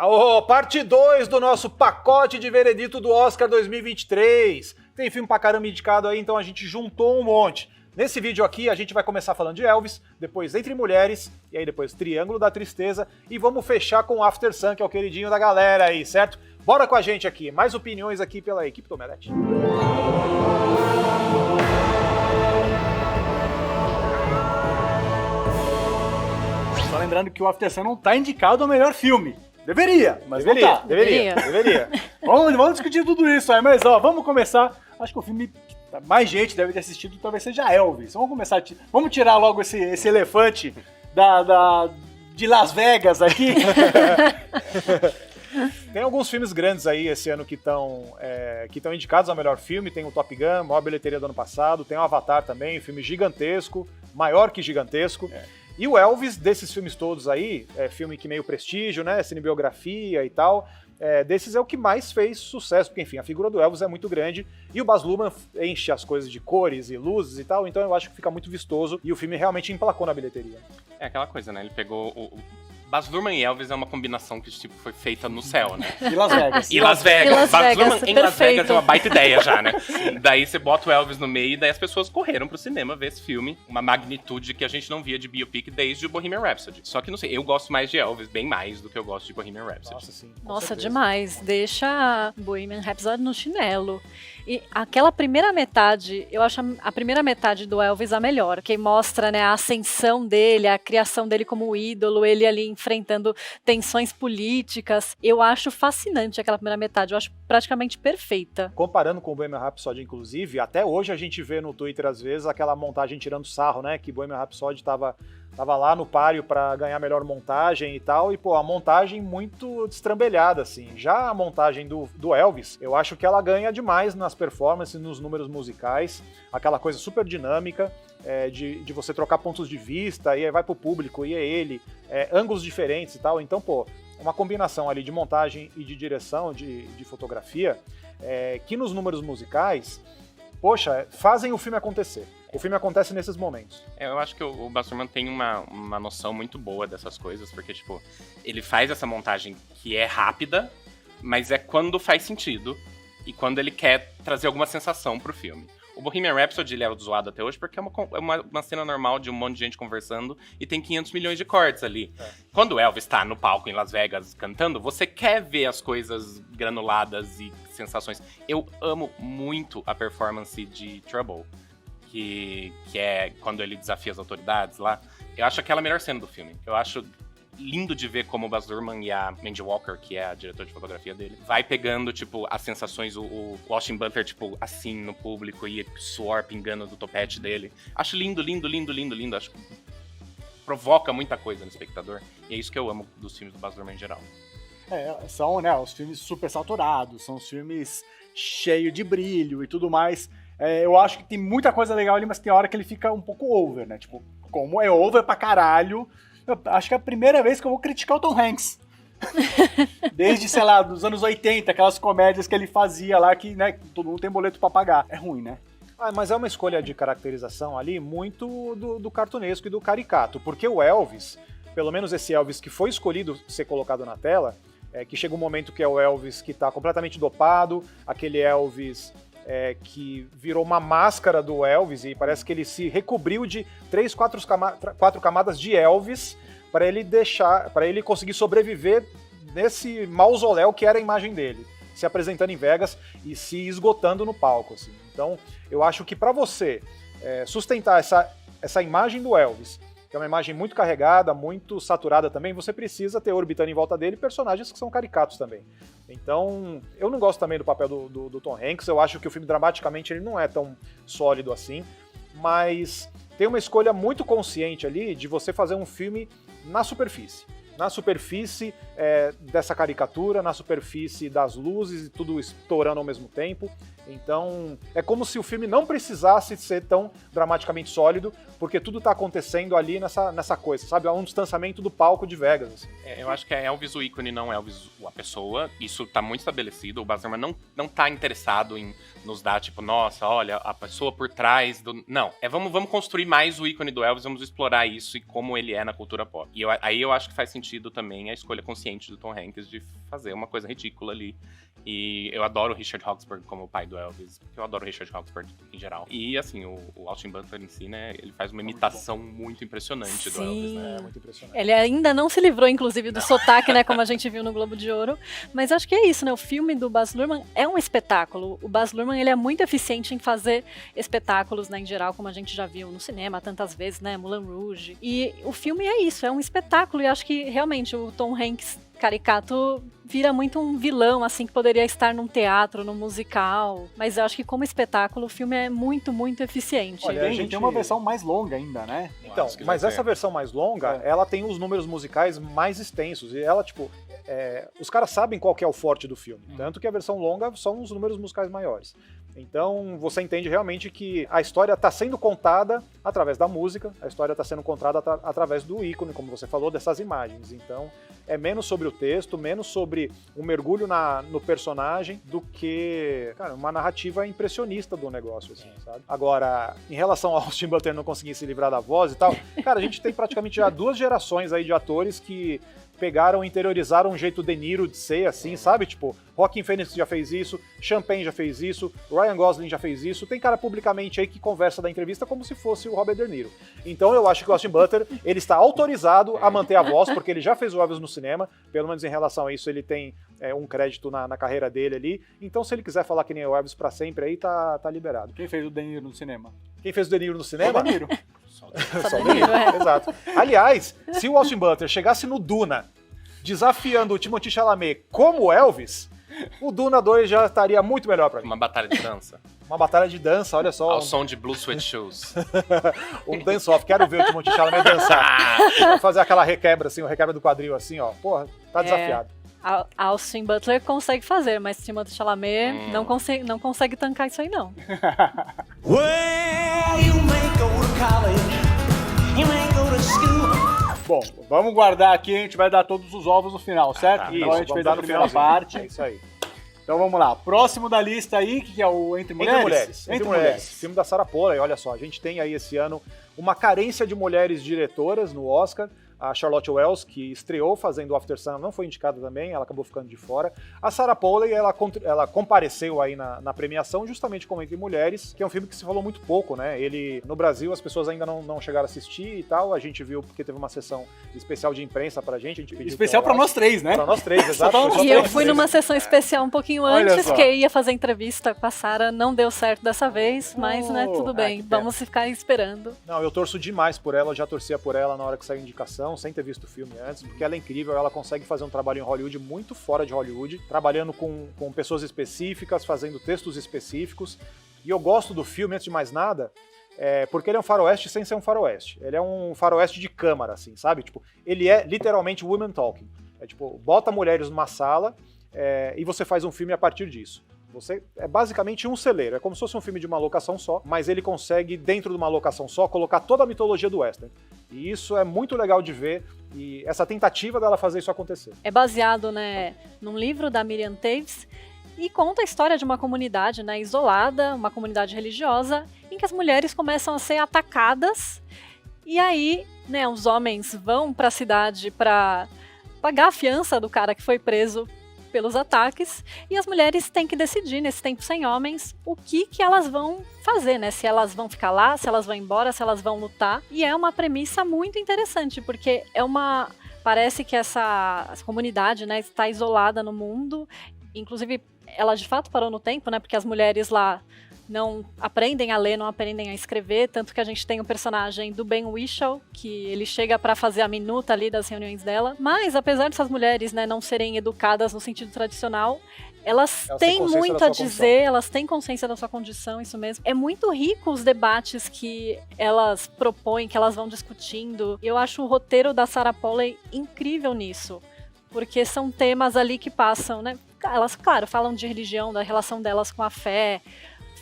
Aô, parte 2 do nosso pacote de veredito do Oscar 2023. Tem filme pra caramba indicado aí, então a gente juntou um monte. Nesse vídeo aqui a gente vai começar falando de Elvis, depois Entre Mulheres, e aí depois Triângulo da Tristeza, e vamos fechar com After Sun, que é o queridinho da galera aí, certo? Bora com a gente aqui, mais opiniões aqui pela equipe Tomelete. Só lembrando que o After Sun não tá indicado ao melhor filme. Deveria, mas não tá. Deveria. Vamos discutir tudo isso aí, mas ó, vamos começar. Acho que o filme que mais gente deve ter assistido talvez seja Elvis. Vamos começar, vamos tirar logo esse elefante de Las Vegas aqui. Tem alguns filmes grandes aí esse ano que estão indicados ao melhor filme. Tem o Top Gun, maior bilheteria do ano passado. Tem o Avatar também, filme gigantesco, maior que gigantesco. E o Elvis, desses filmes todos aí, filme que meio prestígio, né, cinebiografia e tal, desses é o que mais fez sucesso, porque enfim, a figura do Elvis é muito grande e o Baz Luhrmann enche as coisas de cores e luzes e tal, então eu acho que fica muito vistoso e o filme realmente emplacou na bilheteria. É aquela coisa, né, ele pegou Baz Luhrmann e Elvis é uma combinação que tipo, foi feita no céu, né? E Las Vegas. E Las Vegas. Baz Luhrmann em Las Vegas é uma baita ideia já, né? Daí você bota o Elvis no meio e daí as pessoas correram pro cinema ver esse filme. Uma magnitude que a gente não via de biopic desde o Bohemian Rhapsody. Só que não sei, eu gosto mais de Elvis, bem mais do que eu gosto de Bohemian Rhapsody. Nossa, sim. Nossa, demais. Deixa Bohemian Rhapsody no chinelo. E aquela primeira metade, eu acho a primeira metade do Elvis a melhor, que mostra, né, a ascensão dele, a criação dele como ídolo, ele ali enfrentando tensões políticas. Eu acho fascinante aquela primeira metade, eu acho praticamente perfeita. Comparando com o Bohemian Rhapsody, inclusive, até hoje a gente vê no Twitter, às vezes, aquela montagem tirando sarro, né, que Bohemian Rhapsody tava lá no páreo pra ganhar a melhor montagem e tal, e pô, a montagem muito destrambelhada, assim. Já a montagem do Elvis, eu acho que ela ganha demais nas performances, nos números musicais, aquela coisa super dinâmica, de você trocar pontos de vista, e aí vai pro público, e é ele, ângulos diferentes e tal, então, pô, uma combinação ali de montagem e de direção, de fotografia, que nos números musicais, poxa, fazem o filme acontecer. O filme acontece nesses momentos. Eu acho que o Baz Luhrmann tem uma noção muito boa dessas coisas, porque, tipo, ele faz essa montagem que é rápida, mas é quando faz sentido e quando ele quer trazer alguma sensação pro filme. O Bohemian Rhapsody ele é zoado até hoje porque é uma cena normal de um monte de gente conversando e tem 500 milhões de cortes ali. Quando o Elvis tá no palco em Las Vegas cantando, você quer ver as coisas granuladas e sensações. Eu amo muito a performance de Trouble, que é quando ele desafia as autoridades lá. Eu acho aquela a melhor cena do filme. Eu acho lindo de ver como o Baz Luhrmann e a Mandy Walker, que é a diretora de fotografia dele, vai pegando, tipo, as sensações, o Austin Butler, tipo, assim, no público, e suor pingando do topete dele. Acho lindo. Acho que provoca muita coisa no espectador. E é isso que eu amo dos filmes do Baz Luhrmann em geral. São, né, os filmes super saturados, são os filmes cheios de brilho e tudo mais. Eu acho que tem muita coisa legal ali, mas tem hora que ele fica um pouco over, né? Tipo, como é over pra caralho, eu acho que é a primeira vez que eu vou criticar o Tom Hanks. Desde, sei lá, dos anos 80, aquelas comédias que ele fazia lá que, né, todo mundo tem boleto pra pagar. É ruim, né? Mas é uma escolha de caracterização ali muito do cartunesco e do caricato, porque o Elvis, pelo menos esse Elvis que foi escolhido ser colocado na tela, que chega um momento que é o Elvis que tá completamente dopado, aquele Elvis que virou uma máscara do Elvis e parece que ele se recobriu de 4 camadas de Elvis para ele conseguir sobreviver nesse mausoléu que era a imagem dele, se apresentando em Vegas e se esgotando no palco, assim. Então, eu acho que para você sustentar essa imagem do Elvis, que é uma imagem muito carregada, muito saturada também, você precisa ter orbitando em volta dele personagens que são caricatos também. Então, eu não gosto também do papel do Tom Hanks, eu acho que o filme dramaticamente ele não é tão sólido assim, mas tem uma escolha muito consciente ali de você fazer um filme na superfície dessa caricatura, na superfície das luzes e tudo estourando ao mesmo tempo. Então, é como se o filme não precisasse ser tão dramaticamente sólido, porque tudo tá acontecendo ali nessa coisa, sabe? É um distanciamento do palco de Vegas. Assim. Eu acho que é Elvis o ícone, não Elvis a pessoa. Isso tá muito estabelecido. O Baz Luhrmann não tá interessado em nos dar, tipo, nossa, olha, a pessoa por trás do... Não, vamos construir mais o ícone do Elvis, vamos explorar isso e como ele é na cultura pop. E aí eu acho que faz sentido também a escolha consciente do Tom Hanks de fazer uma coisa ridícula ali. E eu adoro o Richard Hawksberg como o pai do Elvis, porque eu adoro o Richard Hawksberg em geral. E, assim, o Austin Butler em si, né, ele faz uma imitação muito impressionante do Elvis, né? É muito impressionante. Ele ainda não se livrou, inclusive, do sotaque, né, como a gente viu no Globo de Ouro. Mas acho que é isso, né, o filme do Baz Luhrmann é um espetáculo. O Baz Luhrmann, ele é muito eficiente em fazer espetáculos, né, em geral, como a gente já viu no cinema tantas vezes, né, Moulin Rouge. E o filme é isso, é um espetáculo. E acho que, realmente, o Tom Hanks caricato vira muito um vilão, assim, que poderia estar num teatro, num musical. Mas eu acho que como espetáculo o filme é muito, muito eficiente. Olha, a gente tem uma versão mais longa ainda, né? Então, mas essa versão mais longa, ela tem os números musicais mais extensos. E ela, tipo, os caras sabem qual que é o forte do filme. Tanto que a versão longa são os números musicais maiores. Então, você entende realmente que a história está sendo contada através da música, a história está sendo contada através do ícone, como você falou, dessas imagens. Então, é menos sobre o texto, menos sobre um mergulho no personagem do que, cara, uma narrativa impressionista do negócio, assim, sabe? Agora, em relação ao Austin Butler não conseguir se livrar da voz e tal, cara, a gente tem praticamente já 2 gerações aí de atores que pegaram e interiorizaram um jeito De Niro de ser, assim, sabe? Tipo, Joaquin Phoenix já fez isso, Champagne já fez isso, Ryan Gosling já fez isso, tem cara publicamente aí que conversa da entrevista como se fosse o Robert De Niro. Então eu acho que o Austin Butler, ele está autorizado a manter a voz, porque ele já fez o Elvis no cinema, pelo menos em relação a isso ele tem um crédito na carreira dele ali, então se ele quiser falar que nem o Elvis pra sempre aí, tá liberado. Quem fez o De Niro no cinema? Quem fez o De Niro no cinema? O De Niro. Só o De Niro, exato. Aliás, se o Austin Butler chegasse no Duna desafiando o Timothée Chalamet como Elvis, o Duna 2 já estaria muito melhor pra mim. Uma batalha de dança. Uma batalha de dança, olha só. Ao som de Blue Suede Shoes. Um dance-off. Quero ver o Timothée Chalamet dançar. Fazer aquela requebra, assim, o requebra do quadril, assim, ó. Porra, tá desafiado. Austin Butler consegue fazer, mas Timothée Chalamet não consegue tancar isso aí, não. Well, you may go to college, you may go to school. Bom, vamos guardar aqui, a gente vai dar todos os ovos no final, certo? Então a gente fez a primeira parte. É isso aí. Então vamos lá. Próximo da lista aí, que é o Entre Mulheres? Entre Mulheres. Filme da Sarah Polley, olha só. A gente tem aí esse ano uma carência de mulheres diretoras no Oscar. A Charlotte Wells, que estreou fazendo After Sun, não foi indicada também, ela acabou ficando de fora. A Sarah Polley, ela compareceu aí na premiação justamente como Entre Mulheres, que é um filme que se falou muito pouco, né? Ele, no Brasil, as pessoas ainda não chegaram a assistir e tal, a gente viu porque teve uma sessão especial de imprensa pra gente. A gente pediu especial pra nós 3, né? Pra nós 3, exato. E eu fui numa sessão especial um pouquinho antes, que eu ia fazer entrevista com a Sarah, não deu certo dessa vez, mas né, tudo bem, vamos ficar esperando. Não, eu torço demais por ela, já torcia por ela na hora que saiu a indicação, sem ter visto o filme antes, porque ela é incrível, ela consegue fazer um trabalho em Hollywood muito fora de Hollywood, trabalhando com pessoas específicas, fazendo textos específicos, e eu gosto do filme, antes de mais nada, porque ele é um faroeste sem ser um faroeste. Ele é um faroeste de câmara, assim, sabe? Tipo, ele é literalmente women talking. É tipo, bota mulheres numa sala e você faz um filme a partir disso. Você é basicamente um celeiro, é como se fosse um filme de uma locação só, mas ele consegue, dentro de uma locação só, colocar toda a mitologia do western. E isso é muito legal de ver, e essa tentativa dela fazer isso acontecer. É baseado, né, num livro da Miriam Toews, e conta a história de uma comunidade, né, isolada, uma comunidade religiosa, em que as mulheres começam a ser atacadas, e aí, né, os homens vão para a cidade para pagar a fiança do cara que foi preso pelos ataques, e as mulheres têm que decidir, nesse tempo sem homens, o que elas vão fazer, né? Se elas vão ficar lá, se elas vão embora, se elas vão lutar. E é uma premissa muito interessante, porque parece que essa comunidade, né, está isolada no mundo, inclusive ela de fato parou no tempo, né? Porque as mulheres lá não aprendem a ler, não aprendem a escrever, tanto que a gente tem o personagem do Ben Whishaw, que ele chega para fazer a minuta ali das reuniões dela. Mas, apesar dessas mulheres, né, não serem educadas no sentido tradicional, elas têm muito a dizer, elas têm consciência da sua condição, isso mesmo. É muito rico os debates que elas propõem, que elas vão discutindo. Eu acho o roteiro da Sarah Polley incrível nisso. porque são temas ali que passam, né? Elas, claro, falam de religião, da relação delas com a fé,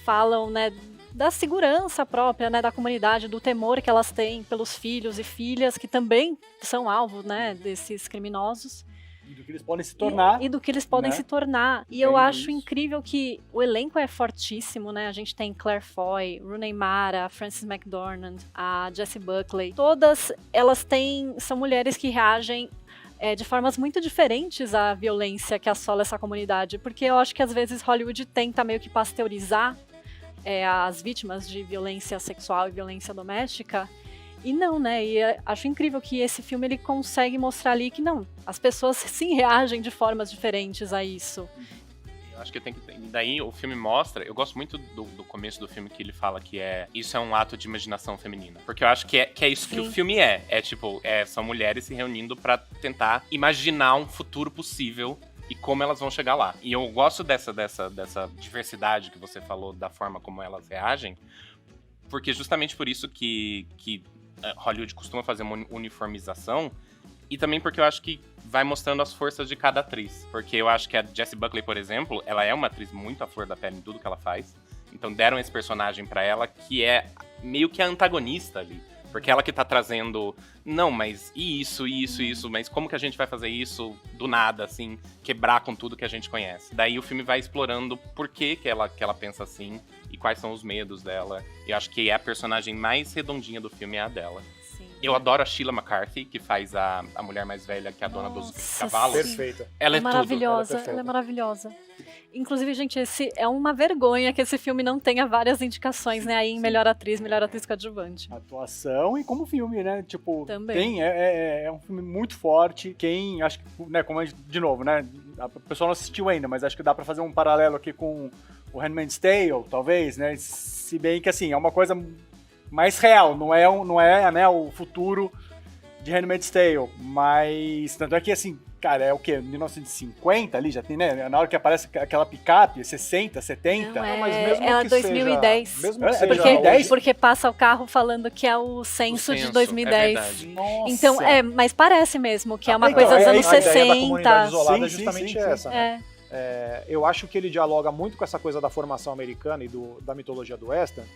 falam, né, da segurança própria, né, da comunidade, do temor que elas têm pelos filhos e filhas, que também são alvo, né, desses criminosos. E do que eles podem se tornar. E do que eles podem né? se tornar. E Tem eu acho isso. incrível que o elenco é fortíssimo, né? A gente tem Claire Foy, Rooney Mara, Frances McDormand, a Jessie Buckley. Todas elas são mulheres que reagem de formas muito diferentes à violência que assola essa comunidade. Porque eu acho que às vezes Hollywood tenta meio que pasteurizar as vítimas de violência sexual e violência doméstica. E não, né? E acho incrível que esse filme ele consegue mostrar ali que não, as pessoas sim reagem de formas diferentes a isso. Eu acho que tem que. Daí o filme mostra. Eu gosto muito do começo do filme que ele fala que isso é um ato de imaginação feminina. Porque eu acho que é isso que o filme é. É tipo, são mulheres se reunindo pra tentar imaginar um futuro possível e como elas vão chegar lá. E eu gosto dessa diversidade que você falou, da forma como elas reagem, porque justamente por isso que Hollywood costuma fazer uma uniformização, e também porque eu acho que vai mostrando as forças de cada atriz. Porque eu acho que a Jessie Buckley, por exemplo, ela é uma atriz muito à flor da pele em tudo que ela faz. Então deram esse personagem pra ela que é meio que a antagonista ali. Porque ela que tá trazendo, não, mas isso, mas como que a gente vai fazer isso do nada, assim, quebrar com tudo que a gente conhece? Daí o filme vai explorando por que ela pensa assim e quais são os medos dela. Eu acho que a personagem mais redondinha do filme é a dela. Sim. Eu adoro a Sheila McCarthy, que faz a mulher mais velha, que é a dona dos cavalos. Perfeita. Ela é maravilhosa, tudo. ela é maravilhosa. Inclusive, gente, é uma vergonha que esse filme não tenha várias indicações, né, aí em melhor atriz coadjuvante. Atuação e como filme, né? Tipo, Também. é um filme muito forte. Quem, acho que, né, como de novo, né? A pessoa não assistiu ainda, mas acho que dá pra fazer um paralelo aqui com o Handmaid's Tale, talvez, né? Se bem que, assim, é uma coisa mais real, não é né, o futuro de Handmaid's Tale, mas tanto é que, assim, cara, é o quê? 1950 ali, já tem, né? Na hora que aparece aquela picape, 60, 70. Não, mas mesmo ela que 2010. Seja, mesmo que É seja 2010? hoje, Porque passa o carro falando que é o censo de 2010. É verdade. Nossa. Então, mas parece mesmo que é uma Então, coisa dos é anos a ideia da 60. comunidade isolada é Sim, justamente sim, essa, né? Eu acho que ele dialoga muito com essa coisa da formação americana e da mitologia do western,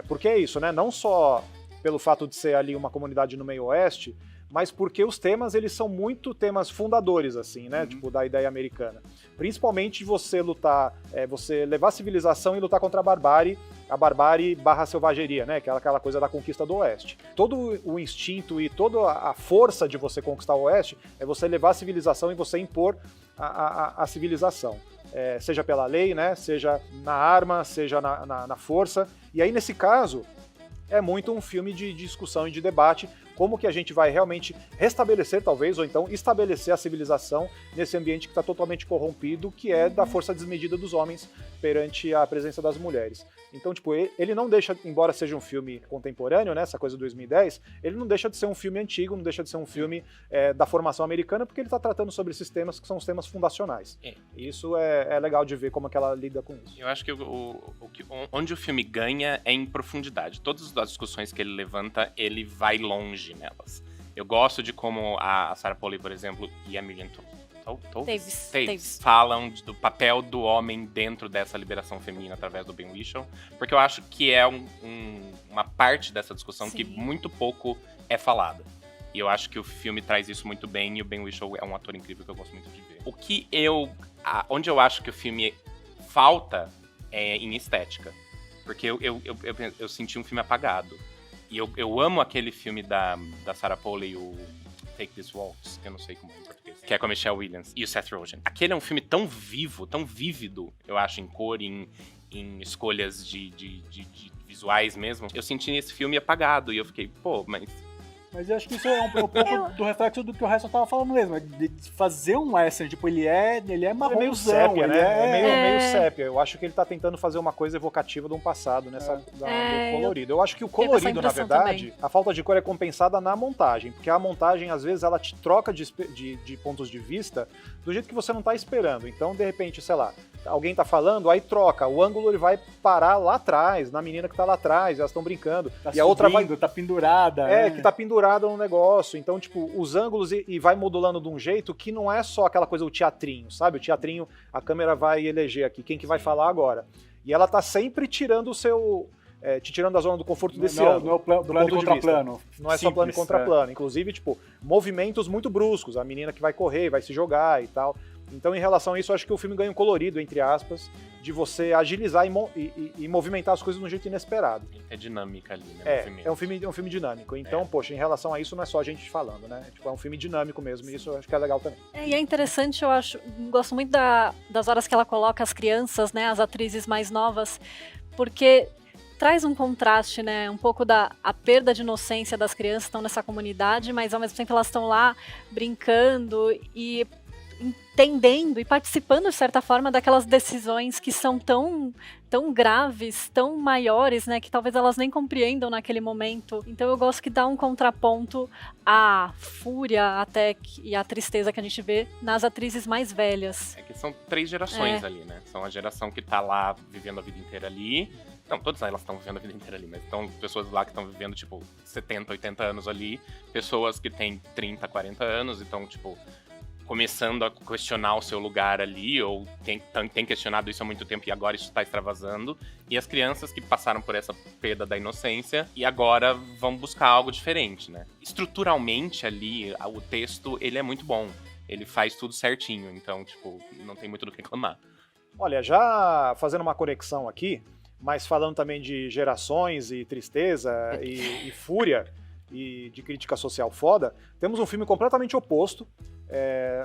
porque é isso, né? Não só pelo fato de ser ali uma comunidade no meio oeste, mas porque os temas, eles são muito temas fundadores, assim, né? Tipo, da ideia americana. Principalmente você lutar, você levar a civilização e lutar contra a barbárie barra selvageria, né? Que é aquela coisa da conquista do oeste. Todo o instinto e toda a força de você conquistar o oeste é você levar a civilização e você impor a civilização. Seja pela lei, né? Seja na arma, seja na força. E aí, nesse caso, é muito um filme de discussão e de debate, como que a gente vai realmente restabelecer, talvez, ou então estabelecer a civilização nesse ambiente que está totalmente corrompido, que é da força desmedida dos homens perante a presença das mulheres. Então, tipo, ele não deixa, embora seja um filme contemporâneo, né, essa coisa de 2010, ele não deixa de ser um filme antigo, não deixa de ser um filme da formação americana, porque ele está tratando sobre esses temas que são os temas fundacionais. E isso é legal de ver como é que ela lida com isso. Eu acho que onde o filme ganha é em profundidade. Todas as discussões que ele levanta, ele vai longe nelas. Eu gosto de como a Sarah Polley, por exemplo, e a Miriam Davis falam do papel do homem dentro dessa liberação feminina através do Ben Whishaw, porque eu acho que é uma parte dessa discussão que muito pouco é falada. E eu acho que o filme traz isso muito bem, e o Ben Whishaw é um ator incrível que eu gosto muito de ver. Onde eu acho que o filme falta é em estética, porque eu senti um filme apagado. E eu amo aquele filme da Sarah Polley, o Take This Waltz, que eu não sei como é em português, que é com a Michelle Williams e o Seth Rogen. Aquele é um filme tão vivo, tão vívido, eu acho, em cor, em escolhas de visuais mesmo. Eu senti esse filme apagado e eu fiquei, Mas eu acho que isso é um pouco do reflexo do que o resto tava falando mesmo. De fazer um western, tipo, ele é marronzão. É meio sépia, né? É meio sépia. Eu acho que ele tá tentando fazer uma coisa evocativa de um passado do colorido. Eu acho que o colorido, na verdade, também. a falta de cor é compensada na montagem. Porque a montagem, às vezes, ela te troca de pontos de vista do jeito que você não tá esperando. Então, de repente, sei lá, alguém tá falando, aí troca. O ângulo ele vai parar lá atrás, na menina que tá lá atrás, elas estão brincando. Tá e a outra vai. tá pendurada. Que tá pendurada no negócio. Então, tipo, os ângulos e vai modulando de um jeito que não é só aquela coisa, o teatrinho, sabe? O teatrinho, a câmera vai eleger aqui quem que vai falar agora. E ela tá sempre tirando o seu. Te tirando da zona do conforto desse ângulo. Não é o plano e contraplano. Não é só plano e contraplano. Inclusive, tipo, movimentos muito bruscos. A menina que vai correr, vai se jogar e tal. Então, em relação a isso, eu acho que o filme ganha um colorido, entre aspas, de você agilizar e movimentar as coisas de um jeito inesperado. É dinâmica ali, né? É um filme dinâmico. Então, poxa, em relação a isso, não é só a gente falando, né? Tipo, é um filme dinâmico mesmo, e isso eu acho que é legal também. E é interessante, eu acho, gosto muito das horas que ela coloca as crianças, né, as atrizes mais novas, porque traz um contraste, né, um pouco a perda de inocência das crianças que estão nessa comunidade, mas ao mesmo tempo elas estão lá brincando e entendendo e participando, de certa forma, daquelas decisões que são tão graves, tão maiores, né, que talvez elas nem compreendam naquele momento. Então eu gosto que dá um contraponto à fúria e à tristeza que a gente vê nas atrizes mais velhas. É que são 3 gerações ali, né? São a geração que tá lá vivendo a vida inteira ali. Não, todas elas estão vivendo a vida inteira ali, mas estão pessoas lá que estão vivendo, tipo, 70, 80 anos ali. Pessoas que têm 30, 40 anos, então, tipo, começando a questionar o seu lugar ali, ou tem questionado isso há muito tempo e agora isso está extravasando. E as crianças que passaram por essa perda da inocência e agora vão buscar algo diferente, né? Estruturalmente ali, o texto, ele é muito bom. Ele faz tudo certinho, então, tipo, não tem muito do que reclamar. Olha, já fazendo uma conexão aqui, mas falando também de gerações e tristeza e fúria e de crítica social foda, temos um filme completamente oposto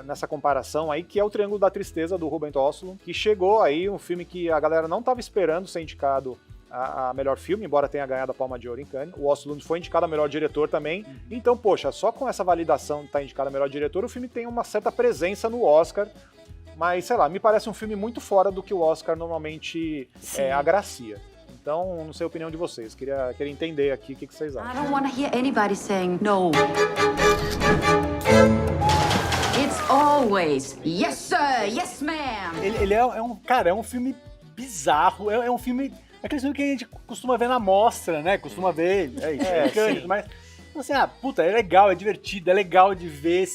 nessa comparação aí, que é o Triângulo da Tristeza, do Ruben Östlund, que chegou aí, um filme que a galera não estava esperando ser indicado a melhor filme, embora tenha ganhado a Palma de Ouro em Cannes. O Östlund foi indicado a melhor diretor também. Então, poxa, só com essa validação de estar indicado a melhor diretor, o filme tem uma certa presença no Oscar, mas, sei lá, me parece um filme muito fora do que o Oscar normalmente agracia. Então, não sei a opinião de vocês. Queria entender aqui o que vocês acham. I don't want to hear anybody saying no. It's always yes sir, yes ma'am. Ele é um filme bizarro, é um filme, aquele filme que a gente costuma ver na mostra, né? Costuma ver, Cannes, mas assim, puta, é legal, é divertido, é legal de ver.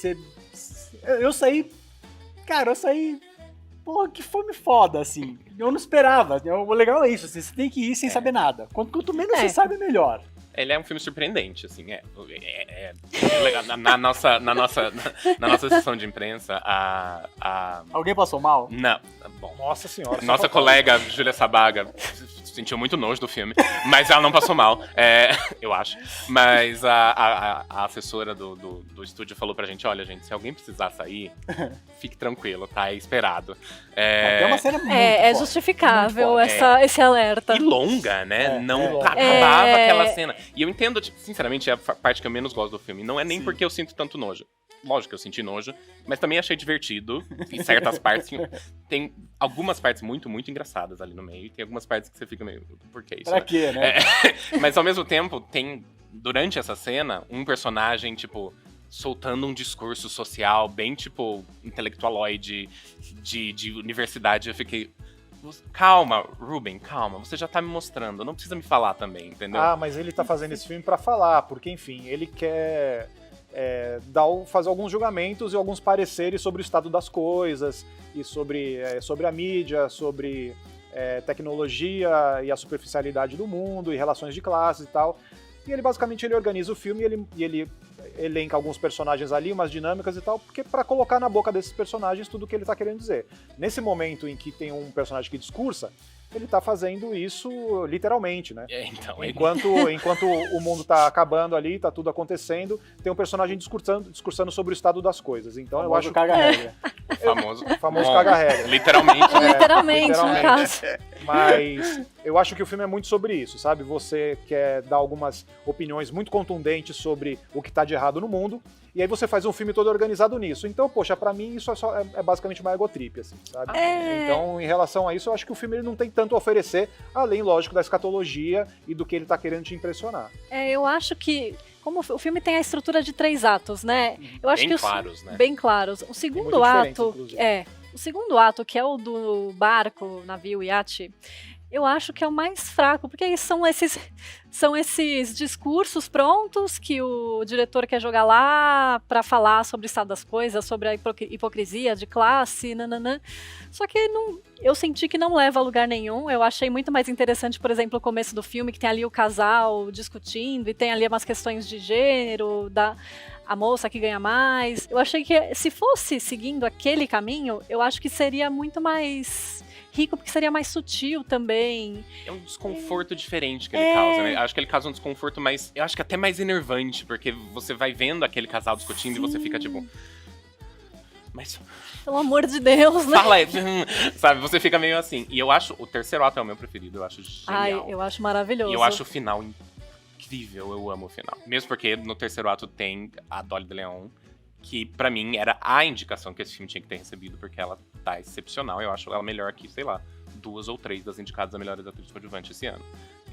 Eu saí, porra, que filme foda, assim. Eu não esperava. O legal é isso, assim, você tem que ir sem saber nada. Quanto menos você sabe, melhor. Ele é um filme surpreendente, assim, na nossa sessão de imprensa, Alguém passou mal? Não, bom. Nossa senhora. Nossa colega, Júlia Sabaga, sentiu muito nojo do filme, mas ela não passou mal, eu acho. Mas a assessora do estúdio falou pra gente, olha, gente, se alguém precisar sair, fique tranquilo, tá? É esperado. É uma cena muito justificável muito esse alerta. E longa, né? Não acabava aquela cena. E eu entendo, tipo, sinceramente, é a parte que eu menos gosto do filme. Não é nem porque eu sinto tanto nojo. Lógico que eu senti nojo, mas também achei divertido. Em certas partes, tem algumas partes muito, muito engraçadas ali no meio. E tem algumas partes que você fica meio, por que isso? Pra quê, né? Mas ao mesmo tempo, tem, durante essa cena, um personagem, tipo, soltando um discurso social bem, tipo, intelectualoide de universidade. Eu fiquei... Calma, Ruben, calma. Você já tá me mostrando. Não precisa me falar também, entendeu? Mas ele tá fazendo esse filme pra falar, porque, enfim, ele quer fazer alguns julgamentos e alguns pareceres sobre o estado das coisas e sobre a mídia, sobre tecnologia e a superficialidade do mundo e relações de classes e tal. E ele basicamente organiza o filme e ele elenca alguns personagens ali, umas dinâmicas e tal, porque para colocar na boca desses personagens tudo o que ele tá querendo dizer. Nesse momento em que tem um personagem que discursa, ele tá fazendo isso literalmente, né? Então, enquanto o mundo tá acabando ali, tá tudo acontecendo, tem um personagem discursando sobre o estado das coisas. Então eu acho caga-regra. Famoso caga-regra. Literalmente. Literalmente, no caso. Mas eu acho que o filme é muito sobre isso, sabe? Você quer dar algumas opiniões muito contundentes sobre o que tá de errado no mundo, e aí você faz um filme todo organizado nisso. Então, poxa, pra mim isso é basicamente uma egotrip, assim, sabe? Então, em relação a isso, eu acho que o filme ele não tem tanto a oferecer, além, lógico, da escatologia e do que ele tá querendo te impressionar. Eu acho que, como o filme tem a estrutura de 3 atos, né? Eu acho Bem que claros, né? Bem claros. O segundo diferentes, ato, inclusive. O segundo ato, que é o do barco, navio, iate, eu acho que é o mais fraco, porque aí são esses discursos prontos que o diretor quer jogar lá para falar sobre o estado das coisas, sobre a hipocrisia de classe, nananã. Só que eu senti que não leva a lugar nenhum. Eu achei muito mais interessante, por exemplo, o começo do filme, que tem ali o casal discutindo e tem ali umas questões de gênero, a moça que ganha mais. Eu achei que se fosse seguindo aquele caminho, eu acho que seria muito mais rico, porque seria mais sutil também. É um desconforto diferente que ele causa, né? Acho que ele causa um desconforto mais... Eu acho que até mais enervante, porque você vai vendo aquele casal discutindo e você fica tipo... Mas... Pelo amor de Deus, né? Fala, sabe? Você fica meio assim. E eu acho... O terceiro ato é o meu preferido, eu acho genial. Ai, eu acho maravilhoso. E eu acho o final incrível, eu amo o final. Mesmo porque no terceiro ato tem a Dolly de Leon, que pra mim era a indicação que esse filme tinha que ter recebido, porque ela tá excepcional. Eu acho ela melhor que, sei lá, 2 ou 3 das indicadas a melhores atrizes coadjuvantes esse ano.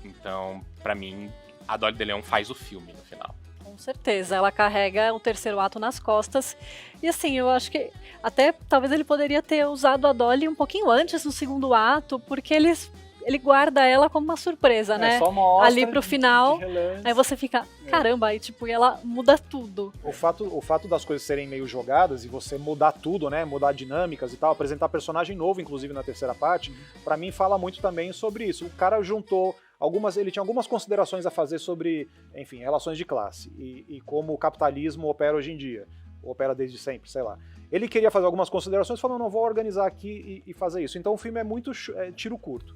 Então, pra mim, a Dolly de Leon faz o filme no final. Com certeza, ela carrega o terceiro ato nas costas. E assim, eu acho que até talvez ele poderia ter usado a Dolly um pouquinho antes no segundo ato, porque ele guarda ela como uma surpresa, né? Só mostra ali pro final, de relance. aí você fica, caramba, aí tipo, e ela muda tudo. O fato das coisas serem meio jogadas e você mudar tudo, né? Mudar dinâmicas e tal, apresentar personagem novo, inclusive na terceira parte, pra mim fala muito também sobre isso. O cara juntou ele tinha algumas considerações a fazer sobre, enfim, relações de classe e como o capitalismo opera hoje em dia. Opera desde sempre, sei lá. Ele queria fazer algumas considerações, falando, não, vou organizar aqui e fazer isso. Então o filme é muito tiro curto.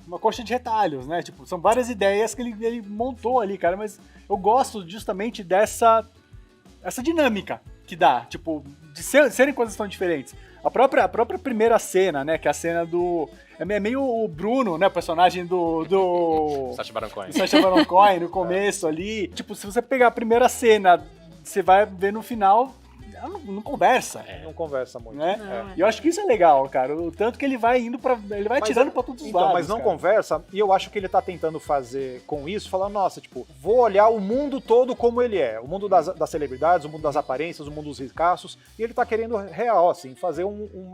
Uma coxa de retalhos, né? Tipo, são várias ideias que ele montou ali, cara, mas eu gosto justamente essa dinâmica que dá, tipo, de serem coisas tão diferentes. A própria primeira cena, né, que é a cena do... É meio o Bruno, né, o personagem do Sacha Baron Cohen. Sacha Baron Cohen, no começo ali. Tipo, se você pegar a primeira cena, você vai ver no final... Ela não conversa. Não conversa muito. Né? E eu acho que isso é legal, cara. O tanto que ele vai indo pra. Ele vai tirando pra todos os lados. Mas não cara. conversa, e eu acho que ele tá tentando fazer com isso, falando, nossa, tipo, vou olhar o mundo todo como ele é. O mundo das celebridades, o mundo das aparências, o mundo dos ricaços. E ele tá querendo real, assim, fazer um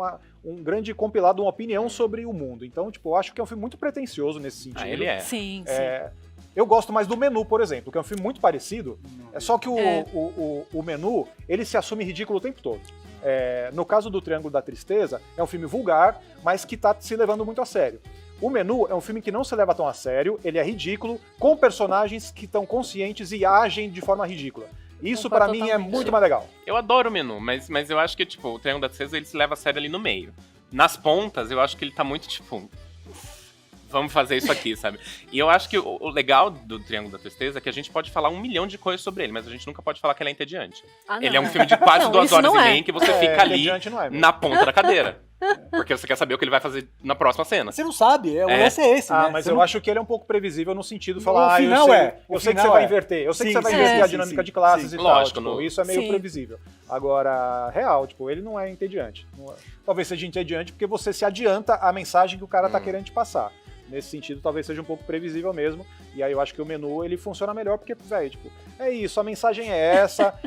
grande compilado, uma opinião sobre o mundo. Então, tipo, eu acho que é um filme muito pretensioso nesse sentido. Ele é. Sim. Eu gosto mais do Menu, por exemplo, que é um filme muito parecido. Só que o Menu, ele se assume ridículo o tempo todo. No caso do Triângulo da Tristeza, é um filme vulgar, mas que tá se levando muito a sério. O Menu é um filme que não se leva tão a sério, ele é ridículo, com personagens que estão conscientes e agem de forma ridícula. Isso, pra mim, é muito mais legal. Eu adoro o Menu, mas eu acho que, tipo, o Triângulo da Tristeza, ele se leva a sério ali no meio. Nas pontas, eu acho que ele tá muito, tipo... Vamos fazer isso aqui, sabe? E eu acho que o legal do Triângulo da Tristeza é que a gente pode falar 1 milhão de coisas sobre ele, mas a gente nunca pode falar que ele é entediante. Ele é um filme de quase Não, 2 isso horas não e é. meia em que você fica ali Não é, na ponta da cadeira. Porque você quer saber o que ele vai fazer na próxima cena. Você não sabe, o lance é esse, né? Mas Você eu não... acho que ele é um pouco previsível no sentido de falar, final eu sei que você vai inverter, eu sei que você vai inverter a dinâmica de classes e tal. Lógico, Tipo, isso é meio previsível. Agora, real, tipo, ele não é entediante. Talvez seja entediante porque você se adianta a mensagem que o cara tá querendo te passar. Nesse sentido, talvez seja um pouco previsível mesmo. E aí eu acho que o Menu, ele funciona melhor porque, velho, tipo, é isso, a mensagem é essa,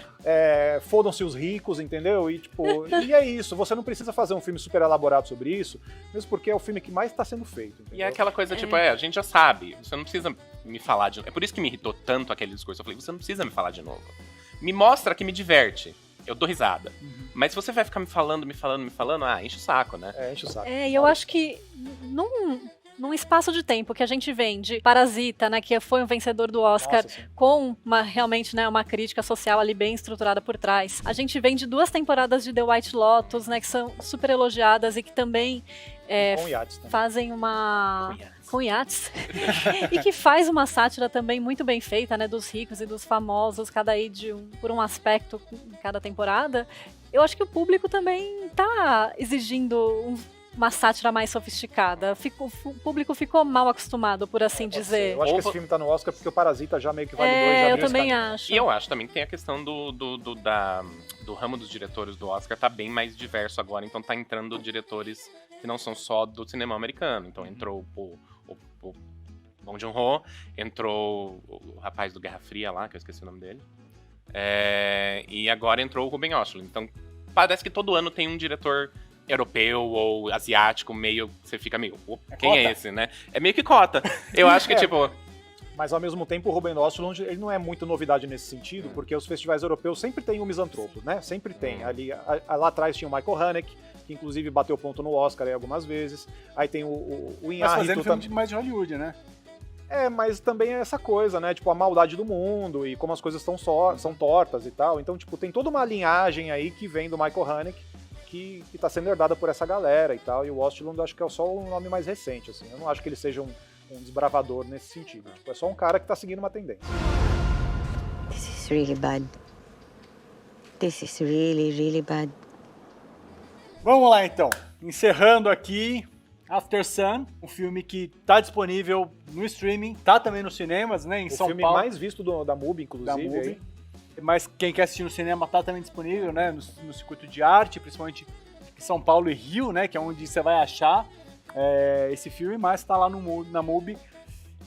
fodam-se os ricos, entendeu? E, tipo, e é isso, você não precisa fazer um filme super elaborado sobre isso, mesmo porque é o filme que mais tá sendo feito, entendeu? E é aquela coisa, tipo, a gente já sabe, você não precisa me falar de novo. É por isso que me irritou tanto aquele discurso. Eu falei, você não precisa me falar de novo. Me mostra que me diverte. Eu dou risada. Mas se você vai ficar me falando, enche o saco, né? Enche o saco. E eu acho que num espaço de tempo que a gente vem de Parasita, né, que foi um vencedor do Oscar, com realmente, né, uma crítica social ali bem estruturada por trás. A gente vem de 2 temporadas de The White Lotus, né, que são super elogiadas e que também com iates, né? fazem uma... Com iates. E que faz uma sátira também muito bem feita, né, dos ricos e dos famosos, cada aí por um aspecto em cada temporada. Eu acho que o público também tá exigindo uma sátira mais sofisticada. O público ficou mal acostumado, por assim dizer. Eu acho que esse filme tá no Oscar porque o Parasita já meio que vale 2, já eu viu também esse acho. E eu acho também que tem a questão do ramo dos diretores do Oscar tá bem mais diverso agora, então tá entrando diretores que não são só do cinema americano. Então entrou o Bong Joon-ho, entrou o rapaz do Guerra Fria lá, que eu esqueci o nome dele, e agora entrou o Ruben Östlund. Então parece que todo ano tem um diretor europeu ou asiático, meio. Você fica meio. Quem cota. é esse, né? É meio que cota. Eu acho que, tipo. Mas ao mesmo tempo o Ruben Östlund, ele não é muito novidade nesse sentido, porque os festivais europeus sempre tem um misantropo, né? Sempre tem. Ali, lá atrás tinha o Michael Haneke, que inclusive bateu ponto no Oscar aí algumas vezes. Aí tem o Mas Inhárritu fazendo filme também. mais de Hollywood, né? Mas também é essa coisa, né? Tipo, a maldade do mundo e como as coisas são tortas e tal. Então, tipo, tem toda uma linhagem aí que vem do Michael Haneke que tá sendo herdada por essa galera e tal. E o Östlund eu acho que é só o nome mais recente, assim. Eu não acho que ele seja um desbravador nesse sentido. Tipo, é só um cara que tá seguindo uma tendência. This is really bad. This is really, really bad. Vamos lá, então. Encerrando aqui, After Sun, um filme que tá disponível no streaming, tá também nos cinemas, né, em O São filme Paulo. mais visto da MUBI, inclusive. Da MUBI. aí. Mas quem quer assistir no cinema tá também disponível, né, no circuito de arte, principalmente em São Paulo e Rio, né, que é onde você vai achar esse filme, mas tá lá na MUBI.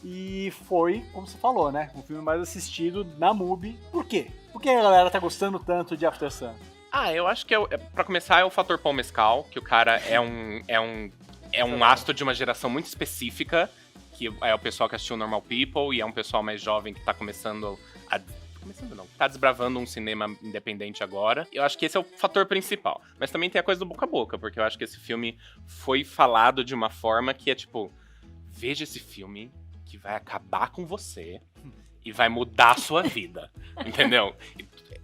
E foi, como você falou, né, o filme mais assistido na MUBI. Por quê? Por que a galera tá gostando tanto de After Sun? Eu acho que, pra começar, é o fator Paul Mescal, que o cara é um astro de uma geração muito específica, que é o pessoal que assistiu Normal People, e é um pessoal mais jovem que tá tá desbravando um cinema independente agora. Eu acho que esse é o fator principal. Mas também tem a coisa do boca a boca, porque eu acho que esse filme foi falado de uma forma que é tipo, veja esse filme que vai acabar com você e vai mudar a sua vida, entendeu?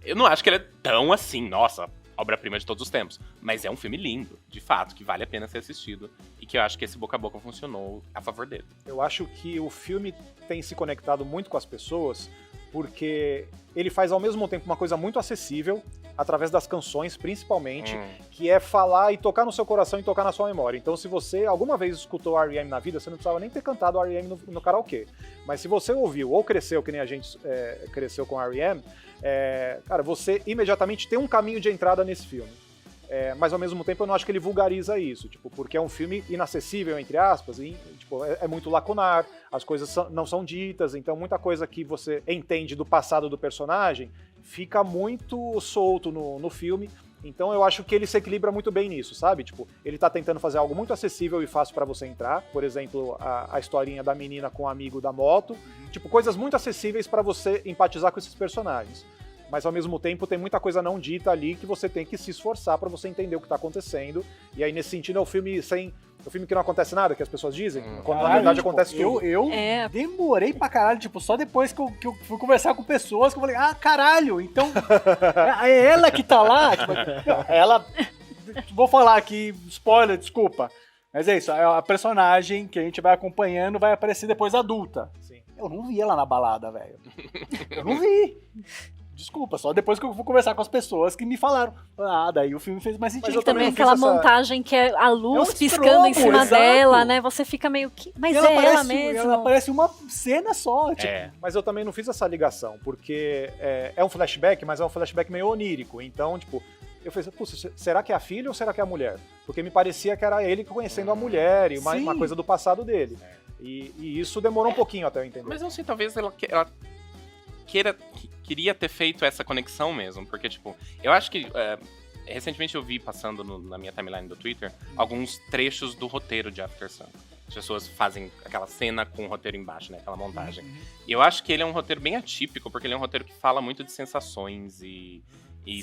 Eu não acho que ele é tão assim, nossa, obra-prima de todos os tempos, mas é um filme lindo, de fato, que vale a pena ser assistido e que eu acho que esse boca a boca funcionou a favor dele. Eu acho que o filme tem se conectado muito com as pessoas porque ele faz ao mesmo tempo uma coisa muito acessível, através das canções principalmente, que é falar e tocar no seu coração e tocar na sua memória. Então se você alguma vez escutou R.E.M. na vida, você não precisava nem ter cantado R.E.M. no karaokê. Mas se você ouviu ou cresceu, que nem a gente cresceu com R.E.M., cara, você imediatamente tem um caminho de entrada nesse filme. Mas ao mesmo tempo eu não acho que ele vulgariza isso, tipo, porque é um filme inacessível, entre aspas, e tipo, é muito lacunar, as coisas não são ditas, então muita coisa que você entende do passado do personagem fica muito solto no filme. Então eu acho que ele se equilibra muito bem nisso, sabe? Tipo, ele tá tentando fazer algo muito acessível e fácil pra você entrar. Por exemplo, a historinha da menina com o amigo da moto. Tipo, coisas muito acessíveis pra você empatizar com esses personagens. Mas ao mesmo tempo tem muita coisa não dita ali que você tem que se esforçar pra você entender o que tá acontecendo. E aí nesse sentido é o filme que não acontece nada, que as pessoas dizem, quando na verdade acontece tudo. Eu demorei pra caralho, tipo, só depois que eu fui conversar com pessoas que eu falei, caralho, então é ela que tá lá, tipo, ela, vou falar aqui, spoiler, desculpa, mas é isso, a personagem que a gente vai acompanhando vai aparecer depois adulta. Sim. Eu não vi ela na balada, velho. Eu não vi. Desculpa, só depois que eu fui conversar com as pessoas que me falaram. Daí o filme fez mais sentido. eu Também não fiz aquela essa- montagem que é a luz É um piscando em estrobo, cima exato. dela, né? Você fica meio que. Mas ela é ela aparece, mesmo. ela aparece uma cena só, tipo. Mas eu também não fiz essa ligação, porque é um flashback, mas é um flashback meio onírico. Então, tipo, eu falei, puxa, será que é a filha ou será que é a mulher? Porque me parecia que era ele conhecendo a mulher e uma Sim. coisa do passado dele. E isso demorou um pouquinho até eu entender. Mas não sei, talvez ela queria ter feito essa conexão mesmo, porque, tipo, eu acho que recentemente eu vi, passando na minha timeline do Twitter, alguns trechos do roteiro de After Sun. As pessoas fazem aquela cena com o roteiro embaixo, né, aquela montagem. E eu acho que ele é um roteiro bem atípico, porque ele é um roteiro que fala muito de sensações e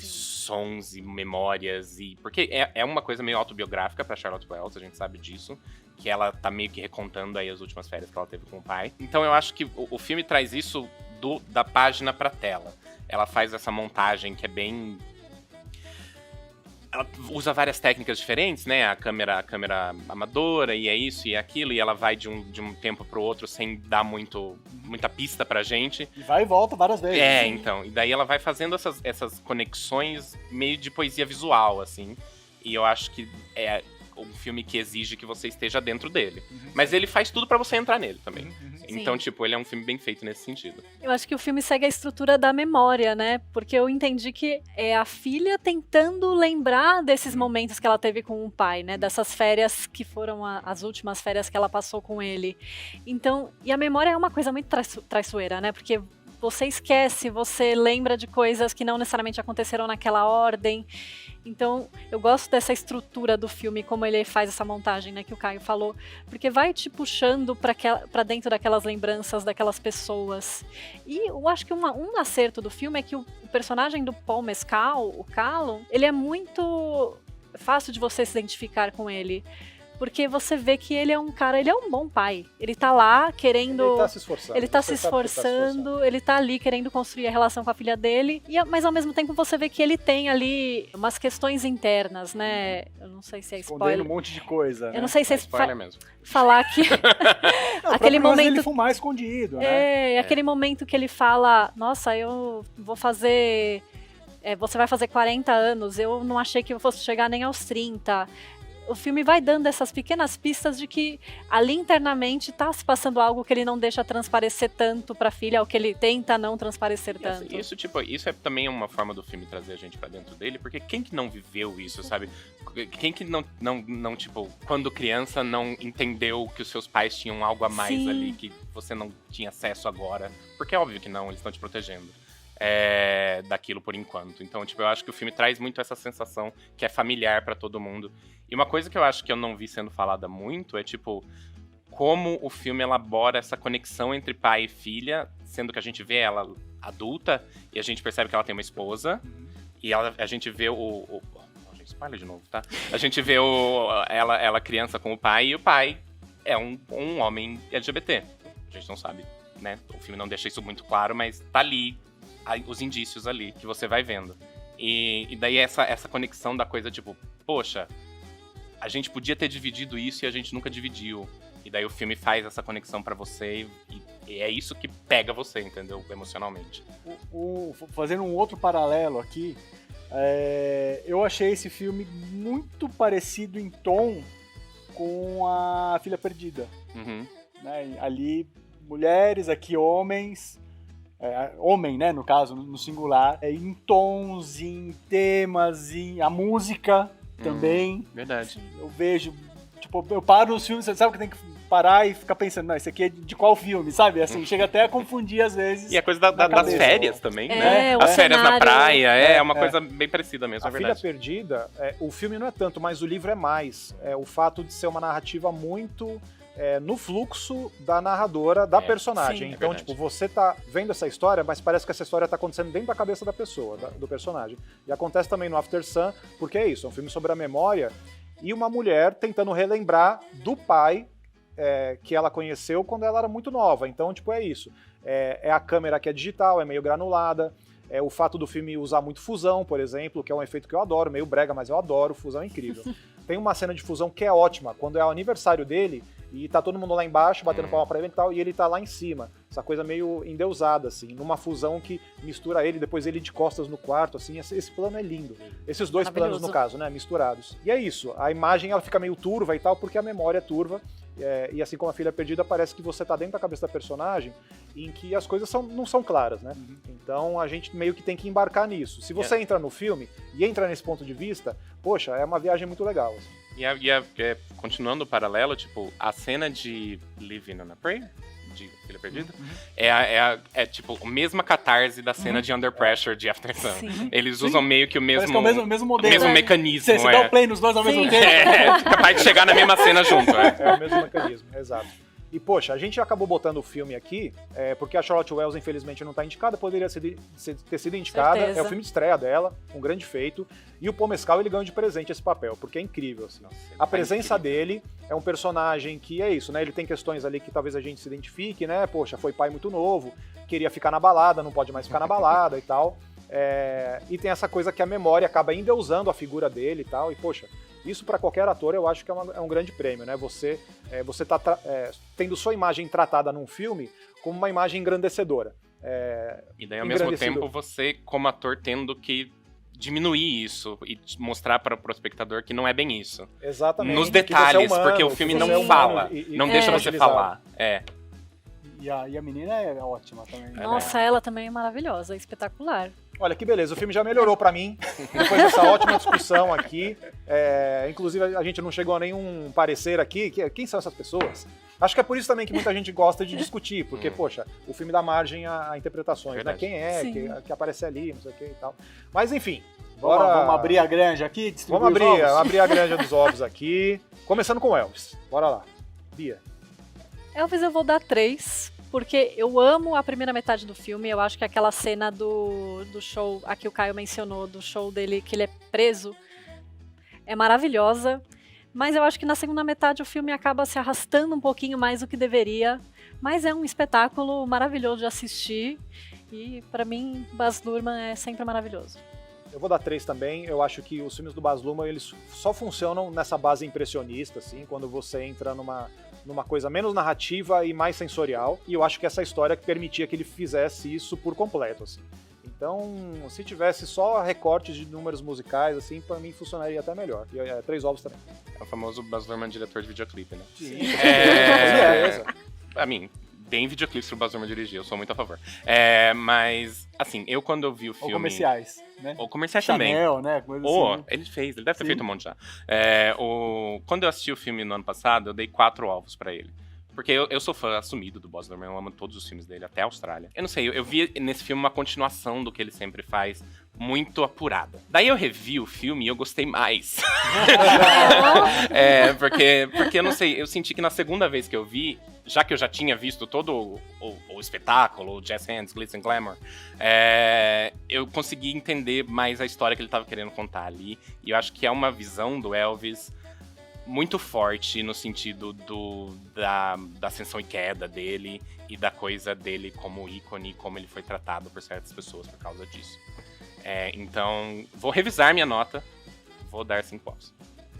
sons e memórias, porque é uma coisa meio autobiográfica pra Charlotte Wells, a gente sabe disso, que ela tá meio que recontando aí as últimas férias que ela teve com o pai. Então eu acho que o filme traz isso da página pra tela. Ela faz essa montagem que é bem... Ela usa várias técnicas diferentes, né? A câmera amadora, e é isso e é aquilo, e ela vai de um tempo pro outro sem dar muita pista pra gente. E vai e volta várias vezes. Então. E daí ela vai fazendo essas conexões meio de poesia visual, assim. E eu acho que é um filme que exige que você esteja dentro dele. Mas ele faz tudo pra você entrar nele também. Então, tipo, ele é um filme bem feito nesse sentido. Eu acho que o filme segue a estrutura da memória, né? Porque eu entendi que é a filha tentando lembrar desses momentos que ela teve com o pai, né? Dessas férias que foram as últimas férias que ela passou com ele. Então, e a memória é uma coisa muito traiçoeira, né? Porque você esquece, você lembra de coisas que não necessariamente aconteceram naquela ordem. Então, eu gosto dessa estrutura do filme, como ele faz essa montagem, né, que o Caio falou, porque vai te puxando pra dentro daquelas lembranças daquelas pessoas. E eu acho que um acerto do filme é que o personagem do Paul Mescal, o Callum, ele é muito fácil de você se identificar com ele. Porque você vê que ele é um cara, ele é um bom pai. Ele tá lá querendo... Ele tá se esforçando. Ele tá se esforçando, ele tá ali querendo construir a relação com a filha dele. Mas ao mesmo tempo você vê que ele tem ali umas questões internas, né? Eu não sei se é spoiler. Escondendo um monte de coisa, né? Eu não sei se é spoiler mesmo. Falar que... Não, aquele momento... ele fumar escondido, né? Aquele momento que ele fala, nossa, eu vou fazer... você vai fazer 40 anos, eu não achei que eu fosse chegar nem aos 30... O filme vai dando essas pequenas pistas de que ali internamente tá se passando algo que ele não deixa transparecer tanto pra filha, ou que ele tenta não transparecer tanto. Isso é também uma forma do filme trazer a gente pra dentro dele, porque quem que não viveu isso, sabe? Quem que não tipo, quando criança não entendeu que os seus pais tinham algo a mais Sim. ali, que você não tinha acesso agora? Porque é óbvio que não, eles estão te protegendo. Daquilo por enquanto. Então, tipo, eu acho que o filme traz muito essa sensação que é familiar pra todo mundo. E uma coisa que eu acho que eu não vi sendo falada muito é, tipo, como o filme elabora essa conexão entre pai e filha, sendo que a gente vê ela adulta e a gente percebe que ela tem uma esposa e a gente vê gente, spoiler de novo, tá? A gente vê ela criança com o pai e o pai é um homem LGBT. A gente não sabe, né? O filme não deixa isso muito claro, mas tá ali os indícios ali que você vai vendo. E daí essa conexão da coisa, tipo, poxa, a gente podia ter dividido isso e a gente nunca dividiu. E daí o filme faz essa conexão pra você e é isso que pega você, entendeu? Emocionalmente. Fazendo um outro paralelo aqui, eu achei esse filme muito parecido em tom com A Filha Perdida. Uhum. Né? Ali, mulheres, aqui homens... homem, né, no caso, no singular, em tons, em temas, a música também. Verdade. Eu vejo, tipo, eu paro nos filmes, você sabe que tem que parar e ficar pensando, não, esse aqui é de qual filme, sabe? Assim, chega até a confundir às vezes. E a coisa das férias também, né? o As férias na cenário. praia, é uma coisa bem parecida mesmo, A é Filha verdade. Perdida, o filme não é tanto, mas o livro é mais. É o fato de ser uma narrativa muito no fluxo da narradora, da personagem. sim. Então, É verdade. tipo, você tá vendo essa história, mas parece que essa história tá acontecendo dentro da cabeça da pessoa, do personagem. E acontece também no After Sun, porque é isso, é um filme sobre a memória e uma mulher tentando relembrar do pai que ela conheceu quando ela era muito nova. Então, tipo, é isso. É a câmera que é digital, é meio granulada. É o fato do filme usar muito fusão, por exemplo, que é um efeito que eu adoro, meio brega, mas eu adoro, fusão é incrível. Tem uma cena de fusão que é ótima, quando é o aniversário dele e tá todo mundo lá embaixo, batendo palma pra ele e tal, e ele tá lá em cima. Essa coisa meio endeusada, assim, numa fusão que mistura ele, depois ele de costas no quarto, assim, esse plano é lindo. Esses dois planos, no caso, né, misturados. E é isso, a imagem ela fica meio turva e tal, porque a memória é turva, e assim como A Filha Perdida, parece que você tá dentro da cabeça da personagem, em que as coisas não são claras, né? Então a gente meio que tem que embarcar nisso. Se você entra no filme e entra nesse ponto de vista, poxa, é uma viagem muito legal, assim. Continuando o paralelo, tipo, a cena de Living on a Prayer, de Filha Perdida, é tipo a mesma catarse da cena de Under Pressure de After Sun. Sim. Eles usam meio que o mesmo, Parece que é o mesmo modelo. mesmo mecanismo. Você dá o play nos dois ao mesmo tempo. Capaz de chegar na mesma cena junto. É o mesmo mecanismo, exato. E, poxa, a gente acabou botando o filme aqui, porque a Charlotte Wells, infelizmente, não está indicada, poderia ter sido indicada. Certeza. É o filme de estreia dela, um grande feito. E o Paul Mescal, ele ganhou de presente esse papel, porque é incrível, assim. A presença dele é um personagem que é isso, né? Ele tem questões ali que talvez a gente se identifique, né? Poxa, foi pai muito novo, queria ficar na balada, não pode mais ficar na balada e tal. E tem essa coisa que a memória acaba endeusando a figura dele e tal. E, poxa, isso para qualquer ator eu acho que é um grande prêmio, né? Você tá tendo sua imagem tratada num filme como uma imagem engrandecedora. E daí, ao mesmo tempo, você, como ator, tendo que diminuir isso e mostrar para o espectador que não é bem isso. Exatamente. Nos Que você é detalhes, humano, porque o que filme você não é humano fala, e não deixa você utilizado. falar. E a menina é ótima também. Nossa, ela também é maravilhosa, espetacular. Olha que beleza, o filme já melhorou pra mim, depois dessa ótima discussão aqui. Inclusive, a gente não chegou a nenhum parecer aqui. Quem são essas pessoas? Acho que é por isso também que muita gente gosta de discutir, porque, poxa, o filme dá margem a interpretações, né? Verdade. Quem é Sim. que aparece ali, não sei o que e tal. Mas enfim, Vamos abrir a granja aqui, distribuir vamos os ovos? abrir a granja dos ovos aqui. Começando com o Elvis. Bora lá. Bia. Elvis eu vou dar 3, porque eu amo a primeira metade do filme. Eu acho que aquela cena do show, a que o Caio mencionou, do show dele, que ele é preso, é maravilhosa. Mas eu acho que na segunda metade o filme acaba se arrastando um pouquinho mais do que deveria. Mas é um espetáculo maravilhoso de assistir. E pra mim, Baz Luhrmann é sempre maravilhoso. Eu vou dar 3 também. Eu acho que os filmes do Baz Luhrmann, eles só funcionam nessa base impressionista, assim, quando você entra numa coisa menos narrativa e mais sensorial. E eu acho que essa história permitia que ele fizesse isso por completo, assim. Então, se tivesse só recortes de números musicais, assim, pra mim funcionaria até melhor. E 3 ovos também. É o famoso Baz Luhrmann, diretor de videoclipe, né? Sim, A mim, deem videoclipes pro Baz Luhrmann dirigir, eu sou muito a favor. Mas, assim, eu quando eu vi o filme... Ou comerciais, né? Ou comerciais também. Chanel, né? Coisa assim. Ele deve ter Sim. feito um monte já. Quando eu assisti o filme no ano passado, eu dei 4 ovos pra ele. Porque eu sou fã assumido do Baz Luhrmann, eu amo todos os filmes dele, até a Austrália. Eu não sei, eu vi nesse filme uma continuação do que ele sempre faz, muito apurada. Daí eu revi o filme e eu gostei mais. Porque eu não sei, eu senti que na segunda vez que eu vi, já que eu já tinha visto todo o espetáculo, o Jazz Hands, Glitz and Glamour, eu consegui entender mais a história que ele estava querendo contar ali. E eu acho que é uma visão do Elvis muito forte no sentido da ascensão e queda dele e da coisa dele como ícone, como ele foi tratado por certas pessoas por causa disso. Então, vou revisar minha nota, vou dar 5 ovos.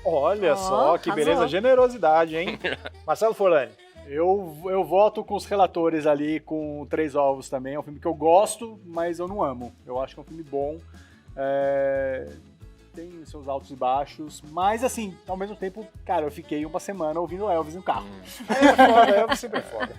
Olha só, que arrasou. beleza, generosidade, hein? Marcelo Forlani. Eu voto com os relatores ali com 3 ovos também. É um filme que eu gosto, mas eu não amo. Eu acho que é um filme bom. Tem seus altos e baixos, mas assim, ao mesmo tempo, cara, eu fiquei uma semana ouvindo Elvis no carro. É foda, Elvis sempre é foda.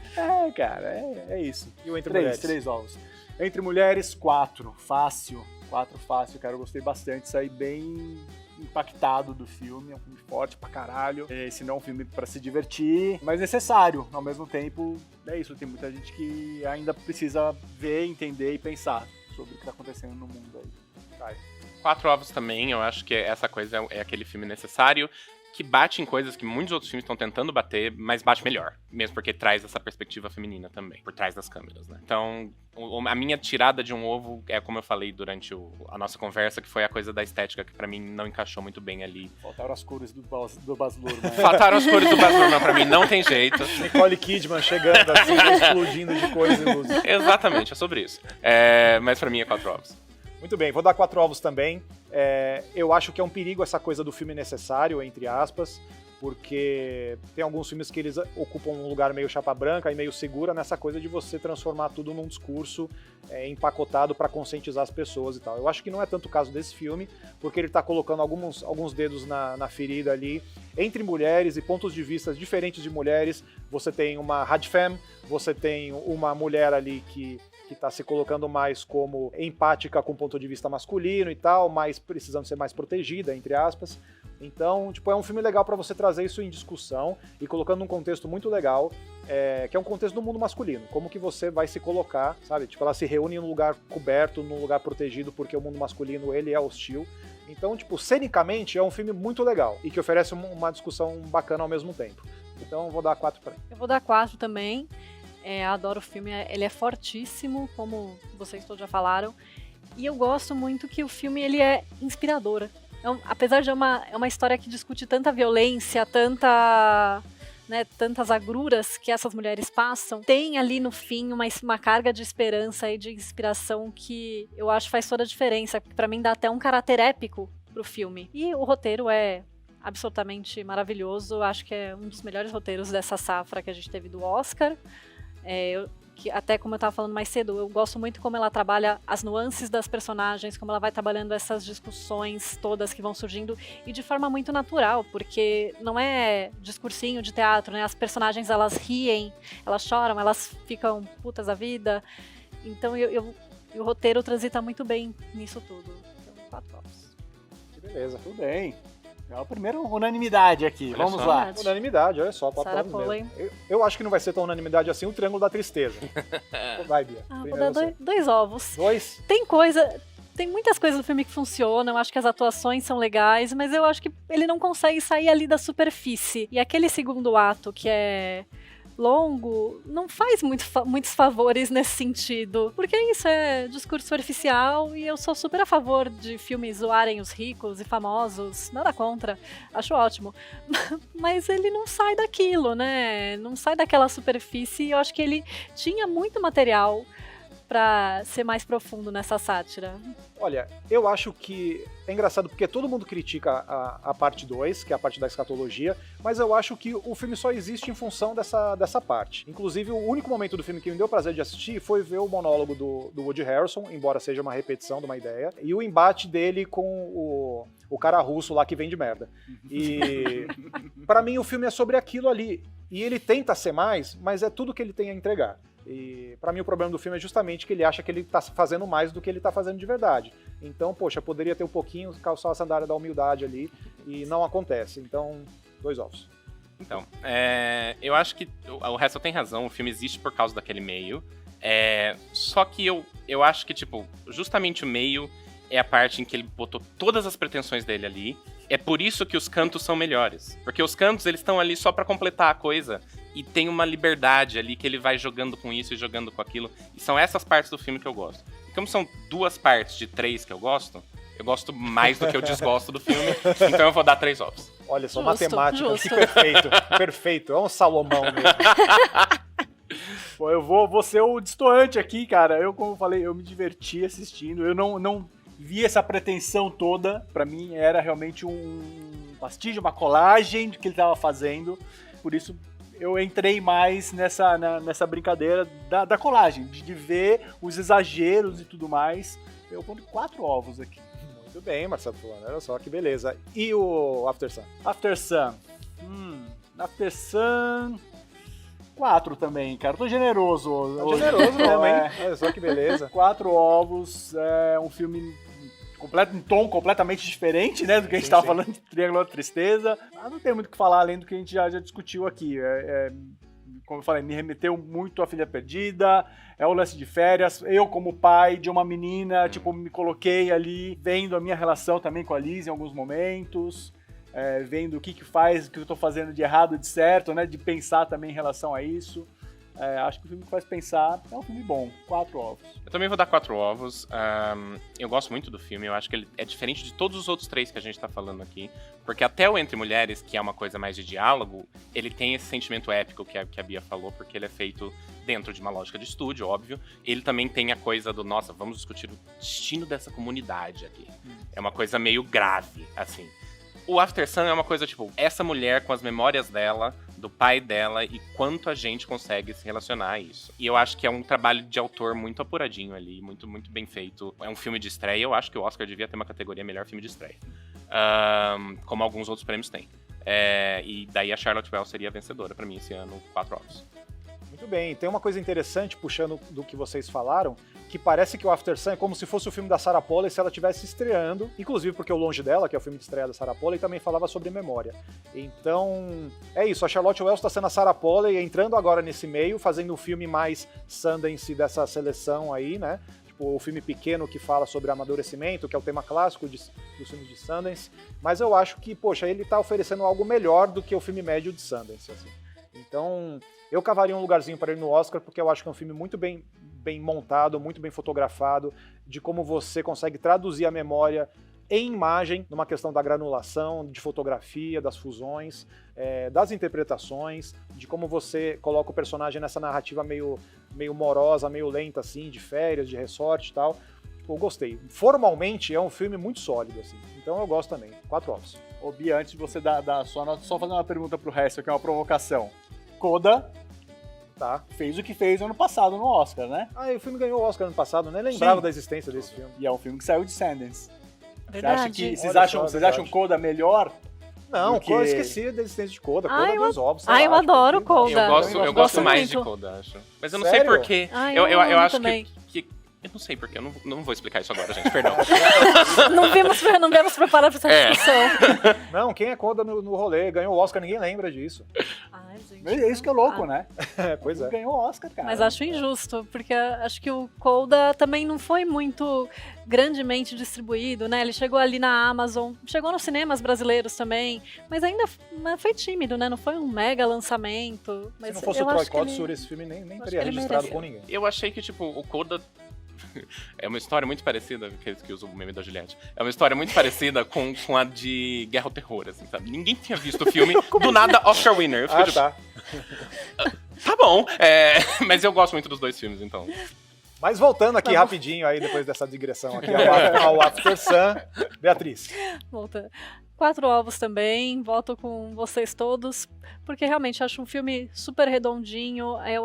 Cara, é isso. E o Entre Mulheres? 3 ovos. Entre Mulheres, 4. Fácil. 4 fácil, cara. Eu gostei bastante. Saí bem impactado do filme. É um filme forte pra caralho. Esse não é um filme pra se divertir, mas necessário. Ao mesmo tempo, é isso. Tem muita gente que ainda precisa ver, entender e pensar sobre o que tá acontecendo no mundo aí. Vai. 4 ovos também, eu acho que essa coisa é aquele filme necessário, que bate em coisas que muitos outros filmes estão tentando bater, mas bate melhor. Mesmo porque traz essa perspectiva feminina também, por trás das câmeras, né? Então, a minha tirada de um ovo é como eu falei durante a nossa conversa, que foi a coisa da estética, que pra mim não encaixou muito bem ali. Faltaram as cores do Baz Luhrmann. Faltaram as cores do Baz Luhrmann pra mim, não tem jeito. Nicole Kidman chegando assim, explodindo de coisa e luz. Exatamente, é sobre isso. Mas pra mim é 4 ovos. Muito bem, vou dar 4 ovos também. Eu acho que é um perigo essa coisa do filme necessário, entre aspas, porque tem alguns filmes que eles ocupam um lugar meio chapa branca e meio segura nessa coisa de você transformar tudo num discurso empacotado para conscientizar as pessoas e tal. Eu acho que não é tanto o caso desse filme, porque ele tá colocando alguns dedos na ferida ali, entre mulheres e pontos de vista diferentes de mulheres. Você tem uma Radfem, você tem uma mulher ali que está se colocando mais como empática com o ponto de vista masculino e tal, mas precisando ser mais protegida, entre aspas. Então, é um filme legal para você trazer isso em discussão e colocando num contexto muito legal, que é um contexto do mundo masculino. Como que você vai se colocar, sabe? Ela se reúne num lugar coberto, num lugar protegido, porque o mundo masculino, ele é hostil. Então, cenicamente, é um filme muito legal e que oferece uma discussão bacana ao mesmo tempo. Então, eu vou dar 4 para ele. Eu vou dar 4 também. Adoro o filme, ele é fortíssimo, como vocês todos já falaram. E eu gosto muito que o filme ele é inspirador. Apesar de uma história que discute tanta violência, tantas agruras que essas mulheres passam, tem ali no fim uma carga de esperança e de inspiração que eu acho faz toda a diferença. Pra mim dá até um caráter épico pro filme. E o roteiro é absolutamente maravilhoso. Acho que é um dos melhores roteiros dessa safra que a gente teve do Oscar. Que até como eu estava falando mais cedo, eu gosto muito como ela trabalha as nuances das personagens, como ela vai trabalhando essas discussões todas que vão surgindo e de forma muito natural, porque não é discursinho de teatro, né? As personagens elas riem, elas choram, elas ficam putas da vida. Então o roteiro transita muito bem nisso tudo. Então, 4 ovos. Que beleza. Tudo bem. É a primeira unanimidade aqui. Olha Vamos só. lá. Verdade. Unanimidade, olha só, 4 Sarah ovos Polley. mesmo. Eu acho que não vai ser tão unanimidade assim o Triângulo da Tristeza. Vai, Bia. Ah, vou Primeiro dar você. 2 ovos. 2? Tem muitas coisas do filme que funcionam, acho que as atuações são legais, mas eu acho que ele não consegue sair ali da superfície. E aquele segundo ato, que é longo, não faz muitos favores nesse sentido. Porque isso é discurso superficial e eu sou super a favor de filmes zoarem os ricos e famosos, nada contra, acho ótimo. Mas ele não sai daquilo, né? Não sai daquela superfície e eu acho que ele tinha muito material pra ser mais profundo nessa sátira. Olha, eu acho que é engraçado porque todo mundo critica a parte 2, que é a parte da escatologia, mas eu acho que o filme só existe em função dessa parte. Inclusive, o único momento do filme que me deu prazer de assistir foi ver o monólogo do Woody Harrelson, embora seja uma repetição de uma ideia, e o embate dele com o cara russo lá que vende merda. E pra mim o filme é sobre aquilo ali. E ele tenta ser mais, mas é tudo que ele tem a entregar. E pra mim o problema do filme é justamente que ele acha que ele tá fazendo mais do que ele tá fazendo de verdade. Então, poxa, poderia ter um pouquinho, calçar a sandália da humildade ali, e não acontece. Então, 2 ovos. Então, eu acho que o resto tem razão, o filme existe por causa daquele meio. Só que eu acho que, tipo, justamente o meio é a parte em que ele botou todas as pretensões dele ali. É por isso que os cantos são melhores. Porque os cantos, eles estão ali só pra completar a coisa. E tem uma liberdade ali que ele vai jogando com isso e jogando com aquilo. E são essas partes do filme que eu gosto. E como são 2 partes de 3 que eu gosto mais do que eu desgosto do filme. Então eu vou dar 3 ovos. Olha só, Justo, matemática, justo. que perfeito. Perfeito, é um Salomão mesmo. Pô, eu vou ser o destoante aqui, cara. Eu, como eu falei, eu me diverti assistindo. Eu não vi essa pretensão toda. Pra mim era realmente um pastígio, uma colagem do que ele tava fazendo. Por isso eu entrei mais nessa brincadeira da colagem, de ver os exageros e tudo mais. Eu ponho 4 ovos aqui. Muito bem, Marcelo Fulano, olha só que beleza. E o After Sun? After Sun. After Sun... 4 também, cara. Tô generoso hoje. Generoso mesmo, hein? É. Olha só que beleza. 4 ovos, é um filme um tom completamente diferente, né, do que a gente Sim, tava sim. falando de Triângulo da Tristeza. Mas não tem muito o que falar além do que a gente já discutiu aqui. Como eu falei, me remeteu muito à Filha Perdida, é o lance de férias. Eu, como pai de uma menina, tipo, me coloquei ali vendo a minha relação também com a Liz em alguns momentos. Vendo o que faz, o que eu tô fazendo de errado, de certo, né? De pensar também em relação a isso. Acho que o filme que faz pensar é um filme bom. 4 ovos. Eu também vou dar 4 ovos. Eu gosto muito do filme, eu acho que ele é diferente de todos os outros 3 que a gente tá falando aqui. Porque até o Entre Mulheres, que é uma coisa mais de diálogo, ele tem esse sentimento épico que a Bia falou, porque ele é feito dentro de uma lógica de estúdio, óbvio. Ele também tem a coisa do, nossa, vamos discutir o destino dessa comunidade aqui. É uma coisa meio grave, assim. O After Sun é uma coisa, tipo, essa mulher com as memórias dela, do pai dela, e quanto a gente consegue se relacionar a isso. E eu acho que é um trabalho de autor muito apuradinho ali, muito, muito bem feito. É um filme de estreia, eu acho que o Oscar devia ter uma categoria melhor filme de estreia. Como alguns outros prêmios têm. E daí a Charlotte Wells seria a vencedora pra mim esse ano, 4 ovos. Muito bem, tem uma coisa interessante, puxando do que vocês falaram, que parece que o After Sun é como se fosse o filme da Sarah Polley se ela estivesse estreando, inclusive porque o Longe Dela, que é o filme de estreia da Sarah Polley, também falava sobre memória. Então, é isso, a Charlotte Wells está sendo a Sarah Polley, entrando agora nesse meio, fazendo um filme mais Sundance dessa seleção aí, né? Tipo, o filme pequeno que fala sobre amadurecimento, que é o tema clássico dos filmes de Sundance, mas eu acho que, poxa, ele tá oferecendo algo melhor do que o filme médio de Sundance, assim. Então, eu cavaria um lugarzinho para ele no Oscar, porque eu acho que é um filme muito bem montado, muito bem fotografado, de como você consegue traduzir a memória em imagem, numa questão da granulação, de fotografia, das fusões, das interpretações, de como você coloca o personagem nessa narrativa meio morosa, meio lenta, assim, de férias, de resort e tal. Eu gostei. Formalmente, é um filme muito sólido, assim. Então eu gosto também. 4 ovos. Ô, Bia, antes de você dar a sua nota, só fazer uma pergunta pro resto, que é uma provocação. Coda Tá. fez o que fez ano passado no Oscar, né? O filme ganhou o Oscar ano passado, eu nem lembrava Sim. da existência desse filme. E é um filme que saiu de Sundance. Verdade. Vocês Olha acham, só, vocês verdade. acham Coda melhor? Não, Porque- eu esqueci da existência de Coda. Coda Ai, é 2 ovos. sei ai, lá, eu adoro que- Coda. Eu gosto gosto mais de muito. Coda, acho. Mas eu não Sério? sei porquê. Ai, Eu amo acho também. que Eu não sei porque, eu não vou explicar isso agora, gente, perdão. Não viemos preparar pra essa discussão. Não, quem é Coda no rolê, ganhou o Oscar, ninguém lembra disso. Ai, gente. É isso que é louco, né? Pois é. Ganhou o Oscar, cara. Mas acho injusto, porque acho que o Coda também não foi muito grandemente distribuído, né? Ele chegou ali na Amazon, chegou nos cinemas brasileiros também, mas ainda foi tímido, né? Não foi um mega lançamento. Mas Se não fosse eu o Troy acho que ele- Kotsur, esse filme nem acho teria que ele registrado mereceu. com ninguém. Eu achei que, tipo, o Coda é uma história muito parecida, que usa o meme da Juliette. É uma história muito parecida com a de Guerra ao Terror, assim, sabe? Ninguém tinha visto o filme, do nada, Oscar winner. Eu fiquei, tipo, tá. tá bom, mas eu gosto muito dos dois filmes, então. Mas voltando aqui rapidinho aí, depois dessa digressão aqui ao After Sun, Beatriz. Volta. 4 ovos também, voto com vocês todos, porque realmente acho um filme super redondinho. Eu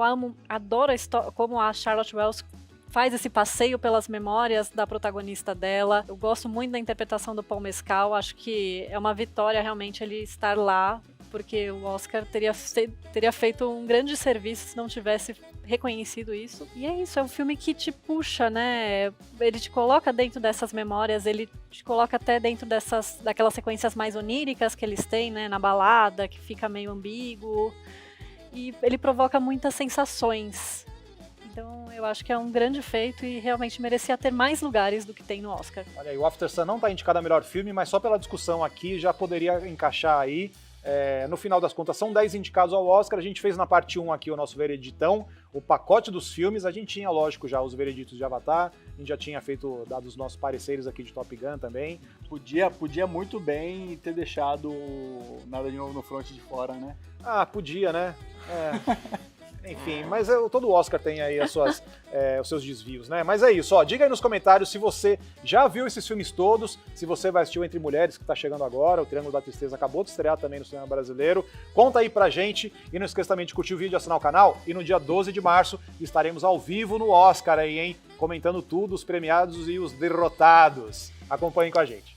adoro a história, como a Charlotte Wells faz esse passeio pelas memórias da protagonista dela. Eu gosto muito da interpretação do Paul Mescal, acho que é uma vitória realmente ele estar lá, porque o Oscar teria feito um grande serviço se não tivesse reconhecido isso. E é isso, é um filme que te puxa, né? Ele te coloca dentro dessas memórias, ele te coloca até dentro daquelas sequências mais oníricas que eles têm, né? Na balada, que fica meio ambíguo. E ele provoca muitas sensações. Então eu acho que é um grande feito e realmente merecia ter mais lugares do que tem no Oscar. Olha aí, o After Sun não está indicado a melhor filme, mas só pela discussão aqui já poderia encaixar aí. No final das contas, são 10 indicados ao Oscar. A gente fez na parte 1 aqui o nosso vereditão, o pacote dos filmes. A gente tinha, lógico, já os vereditos de Avatar, a gente já tinha dado os nossos pareceres aqui de Top Gun também. Podia muito bem ter deixado Nada de Novo no Front de fora, né? Ah, podia, né? Enfim, mas todo Oscar tem aí os seus desvios, né? Mas é isso, ó, diga aí nos comentários se você já viu esses filmes todos, se você vai assistir o Entre Mulheres, que tá chegando agora, o Triângulo da Tristeza acabou de estrear também no cinema brasileiro. Conta aí pra gente e não esqueça também de curtir o vídeo e assinar o canal. E no dia 12 de março estaremos ao vivo no Oscar aí, hein? Comentando tudo, os premiados e os derrotados. Acompanhem com a gente.